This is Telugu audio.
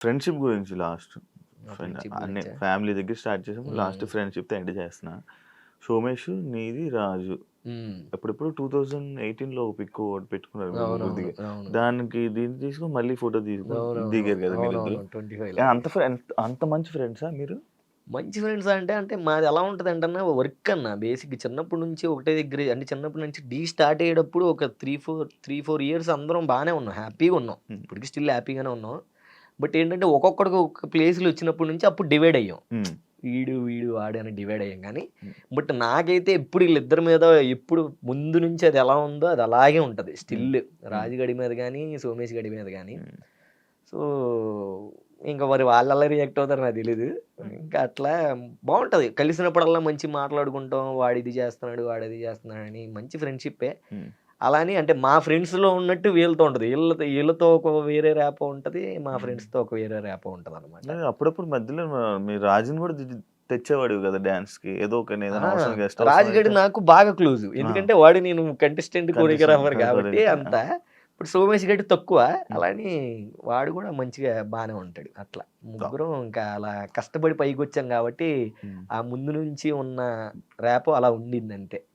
ఫ్రెండ్‌షిప్ గురించి లాస్ట్. ఫ్రెండ్‌షిప్ అన్ని గురించా? ఫ్యామిలీ దగ్గర స్టార్ట్ చేసాము. లాస్ట్ హ్మ్. ఫ్రెండ్‌షిప్‌తో ఎండ్ చేస్తున్నా. సోమేష్, నీది, రాజు. హ్మ్. ఎప్పుడెప్పుడు 2018లో ఒక పిక్ ఒకటి పెట్టుకున్నారు మీరు ముగ్గురు అవునవును. దిగి. అవును. దానికి దీన్ని తీసుకొని మళ్ళీ ఫోటో తీసుకొని అవునవును. దిగారు కదా మీరిద్దరు. అవునవును. 25లో. అంత అంత మంచి ఫ్రెండ్సా మీరు? మంచి ఫ్రెండ్స్ అంటే మాది ఎలా ఉంటదంటన్నా వర్క్ అన్న. బేసిక్‌గా చిన్నప్పటి నుంచి ఒకటే దగ్గర అంటే చిన్నప్పటి నుంచి స్టార్ట్ అయ్యేటప్పుడు ఒక 4 ఇయర్స్ అందరం బానే ఉన్నాం. హ్యాపీగా ఉన్నాం. హ్మ్. ఇప్పటికి స్టిల్ హ్యాపీగానే ఉన్నాం. బట్ ఏంటంటే ఒక్కొక్కడికి ఒక్కొక్క ప్లేస్‌లో వచ్చినప్పటి నుంచి అప్పుడు డివైడ్ అయ్యాం. హ్మ్. వీడు, వాడు అని డివైడ్ అయ్యాం గానీ, హ్మ్. బట్ నాకైతే ఎప్పుడు ఈళ్ళిద్దరి మీద ఎప్పుడు ముందు నుంచి అది ఎలా ఉందో అది అలాగే ఉంటది. హ్మ్. స్టిల్ హ్మ్. రాజు గడి మీద గానీ, సోమేష్ గడి మీద గానీ. హ్మ్. సో, ఇంక మరి వాళ్ళెలా రియాక్ట్ అవుతారో నాకు తెలీదు. ఇంకా అట్లా బావుంటది. కలిసినప్పుడల్లా మంచిగా మాట్లాడుకుంటాం. వాడిది చేస్తున్నాడు, వాడది చేస్తున్నాడని మంచి ఫ్రెండ్‌షిప్పే. హ్మ్. అలా అని అంటే మా ఫ్రెండ్స్‌లో ఉన్నట్టు వీళ్ళతో ఉంటది. ఈళ్ళతో ఒక వేరే ర్యాపో ఉంటది. మా హ్మ్. ఫ్రెండ్స్‌తో ఒక వేరే ర్యాపో ఉంటదనమాట. అప్పుడప్పుడు మధ్యలో మీ రాజుని కూడా తెచ్చేవాడివి కదా డాన్స్‌కి. ఏదో ఒక ఆ! ఏదైనా అవసరం గెస్ట్ అవసరం రాజుగడి అయితే నాకు బాగా క్లోజు. ఆ! ఎందుకంటే వాడు నేను కంటెస్టెంట్ కంటెస్టెంట్ కొరియోగ్రాఫర్ కాబట్టి కొరియోగ్రాఫర్. అంత. ఇప్పుడు సోమేష్ గడి తక్కువ. హ్మ్. అలా అని వాడు గూడా మంచిగా బానే ఉంటాడు. అట్లా. త ముగ్గురం ఇంకా అలా కష్టపడి పైకొచ్చాం కాబట్టి, హ్మ్. ఆ ముందు నుంచి ఉన్న ర్యాపో అలా ఉండిందంతే.